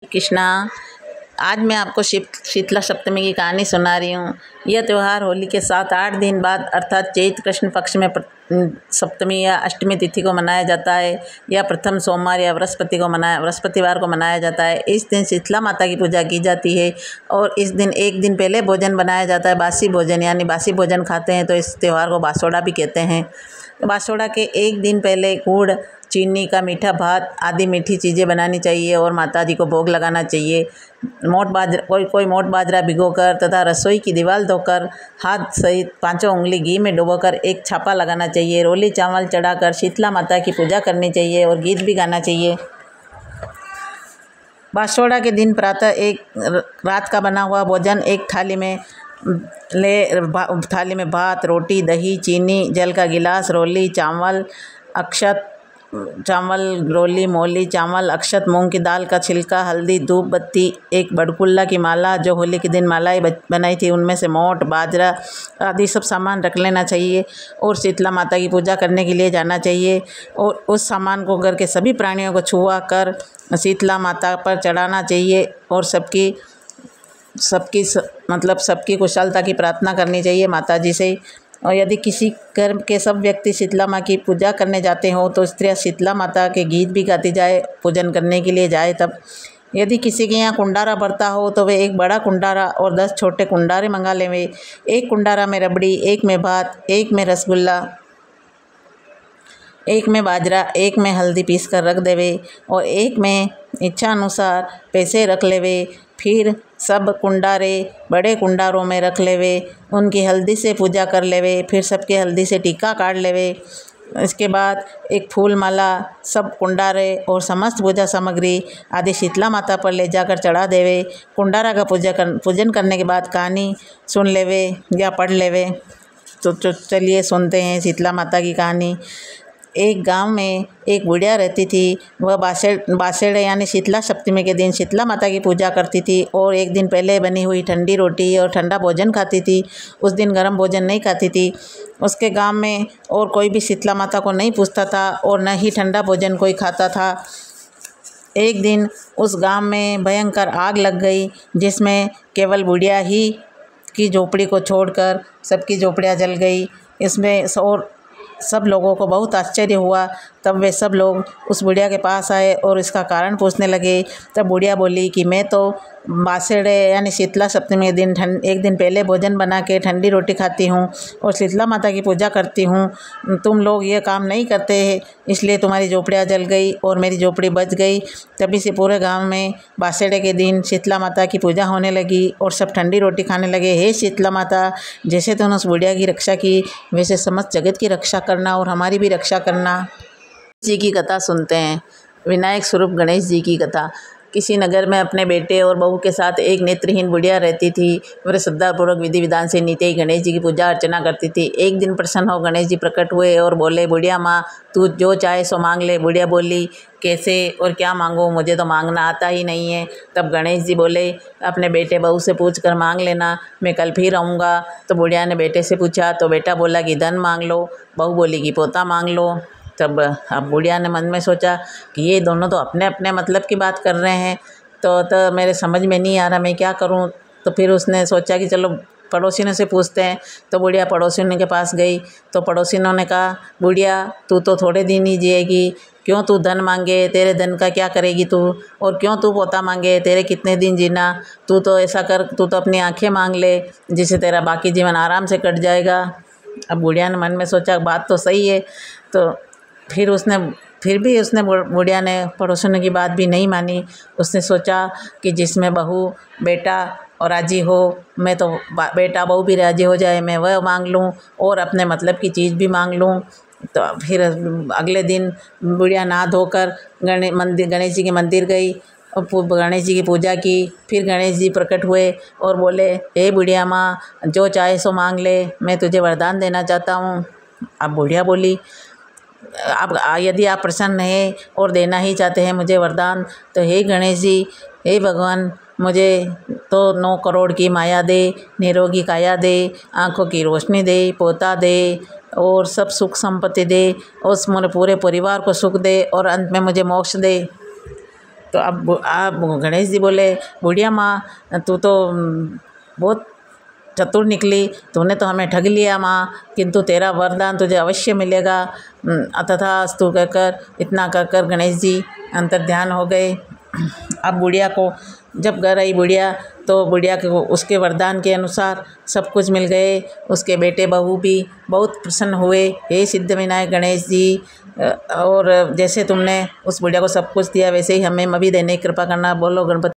कृष्णा। आज मैं आपको शीतला सप्तमी की कहानी सुना रही हूँ। यह त्यौहार होली के 7-8 दिन बाद अर्थात चैत्र कृष्ण पक्ष में सप्तमी या अष्टमी तिथि को मनाया जाता है या प्रथम सोमवार या बृहस्पतिवार को मनाया जाता है। इस दिन शीतला माता की पूजा की जाती है और इस दिन एक दिन पहले भोजन बनाया जाता है। बासी भोजन यानी बासी भोजन खाते हैं तो इस त्यौहार को बासोड़ा भी कहते हैं। बासोड़ा के एक दिन पहले गुड़, चीनी का मीठा भात आदि मीठी चीज़ें बनानी चाहिए और माता जी को भोग लगाना चाहिए। कोई मोट बाजरा भिगोकर तथा रसोई की दीवार धोकर हाथ सहित 5 उंगली घी में डुबोकर एक छापा लगाना चाहिए। रोली चावल चढ़ाकर शीतला माता की पूजा करनी चाहिए और गीत भी गाना चाहिए। बासोड़ा के दिन प्रातः एक रात का बना हुआ भोजन एक थाली में भात, रोटी, दही, चीनी, जल का गिलास, रोली चावल, अक्षत, मूंग की दाल का छिलका, हल्दी, धूप बत्ती, एक बड़कुल्ला की माला जो होली के दिन मालाएं बनाई थी उनमें से मोट बाजरा आदि सब सामान रख लेना चाहिए और शीतला माता की पूजा करने के लिए जाना चाहिए और उस सामान को घर के सभी प्राणियों को छुआ कर शीतला माता पर चढ़ाना चाहिए और सबकी कुशलता की प्रार्थना करनी चाहिए माता जी से। और यदि किसी घर के सब व्यक्ति शीतला माँ की पूजा करने जाते हों तो स्त्रियाँ शीतला माता के गीत भी गाती जाए पूजन करने के लिए जाए। तब यदि किसी के यहाँ कुंडारा भरता हो तो वे एक बड़ा कुंडारा और 10 छोटे कुंडारे मंगा लेवे। एक कुंडारा में रबड़ी, एक में भात, एक में रसगुल्ला, एक में बाजरा, एक में हल्दी पीस कर रख देवे और एक में इच्छा अनुसार पैसे रख लेवे। फिर सब कुंडारे बड़े कुंडारों में रख लेवे, उनकी हल्दी से पूजा कर लेवे। फिर सबके हल्दी से टीका काट लेवे। इसके बाद एक फूल माला सब कुंडारे और समस्त पूजा सामग्री आदि शीतला माता पर ले जाकर चढ़ा देवे। कुंडारा का पूजन करने के बाद कहानी सुन लेवे या पढ़ लेवे। तो चलिए सुनते हैं शीतला माता की कहानी। एक गांव में एक बुढ़िया रहती थी। वह बासेड़े यानी शीतला सप्तमी के दिन शीतला माता की पूजा करती थी और एक दिन पहले बनी हुई ठंडी रोटी और ठंडा भोजन खाती थी। उस दिन गर्म भोजन नहीं खाती थी। उसके गांव में और कोई भी शीतला माता को नहीं पूछता था और न ही ठंडा भोजन कोई खाता था। एक दिन उस गांव में भयंकर आग लग गई जिसमें केवल बुढ़िया ही की झोपड़ी को छोड़कर सबकी झोपड़ियाँ जल गई। इसमें और सब लोगों को बहुत आश्चर्य हुआ। तब वे सब लोग उस बुढ़िया के पास आए और इसका कारण पूछने लगे। तब बुढ़िया बोली कि मैं तो बासेड़े यानी शीतला सप्तमी के दिन एक दिन पहले भोजन बना के ठंडी रोटी खाती हूँ और शीतला माता की पूजा करती हूँ। तुम लोग ये काम नहीं करते इसलिए तुम्हारी झोपड़ियाँ जल गई और मेरी झोपड़ी बच गई। तभी से पूरे गांव में बासेड़े के दिन शीतला माता की पूजा होने लगी और सब ठंडी रोटी खाने लगे। हे शीतला माता, जैसे तुमने उस बुढ़िया की रक्षा की वैसे समस्त जगत की रक्षा करना और हमारी भी रक्षा करना। जी की कथा सुनते हैं। विनायक स्वरूप गणेश जी की कथा। किसी नगर में अपने बेटे और बहू के साथ एक नेत्रहीन बुढ़िया रहती थी। वह श्रद्धापूर्वक विधि विधान से नित्य ही गणेश जी की पूजा अर्चना करती थी। एक दिन प्रसन्न हो गणेश जी प्रकट हुए और बोले, बुढ़िया माँ तू जो चाहे सो मांग ले। बुढ़िया बोली, कैसे और क्या मांगूँ, मुझे तो मांगना आता ही नहीं है। तब गणेश जी बोले, अपने बेटे बहू से पूछ कर मांग लेना, मैं कल फिर आऊँगा। तो बुढ़िया ने बेटे से पूछा तो बेटा बोला कि धन मांग लो, बहू बोली कि पोता मांग लो। तब अब बुढ़िया ने मन में सोचा कि ये दोनों तो अपने अपने मतलब की बात कर रहे हैं तो मेरे समझ में नहीं आ रहा मैं क्या करूं। तो फिर उसने सोचा कि चलो पड़ोसियों से पूछते हैं। तो बुढ़िया पड़ोसियों के पास गई तो पड़ोसियों ने कहा, बुढ़िया तू तो थोड़े दिन ही जिएगी, क्यों तू धन मांगे, तेरे धन का क्या करेगी तू, और क्यों तू पोता मांगे, तेरे कितने दिन जीना। तू तो ऐसा कर, तू तो अपनी आँखें मांग ले जिससे तेरा बाकी जीवन आराम से कट जाएगा। अब बुढ़िया ने मन में सोचा बात तो सही है। तो फिर भी उसने बुढ़िया ने पड़ोसियों की बात भी नहीं मानी। उसने सोचा कि जिसमें बहू बेटा और राजी हो, मैं तो बेटा बहू भी राजी हो जाए मैं वह मांग लूँ और अपने मतलब की चीज़ भी मांग लूँ। तो फिर अगले दिन बुढ़िया नहा धोकर गणेश जी के मंदिर गई और गणेश जी की पूजा की। फिर गणेश जी प्रकट हुए और बोले, हे बुढ़िया माँ जो चाहे सो मांग ले, मैं तुझे वरदान देना चाहता हूँ। अब बुढ़िया बोली, अब यदि आप प्रसन्न हैं और देना ही चाहते हैं मुझे वरदान तो हे गणेश जी, हे भगवान, मुझे तो 9 करोड़ की माया दे, निरोगी काया दे, आँखों की रोशनी दे, पोता दे और सब सुख संपत्ति दे, उस मेरे पूरे परिवार को सुख दे और अंत में मुझे मोक्ष दे। तो अब गणेश जी बोले, बुढ़िया माँ तू तो बहुत चतुर निकली, तूने तो हमें ठग लिया माँ, किंतु तेरा वरदान तुझे अवश्य मिलेगा। तथास्तु कहकर इतना कहकर गणेश जी अंतर्ध्यान हो गए। अब बुढ़िया को जब घर आई बुढ़िया, तो बुढ़िया को उसके वरदान के अनुसार सब कुछ मिल गए। उसके बेटे बहू भी बहुत प्रसन्न हुए। हे सिद्ध विनायक गणेश जी, और जैसे तुमने उस बुढ़िया को सब कुछ दिया वैसे ही हमें भी देने की कृपा करना। बोलो गणपति।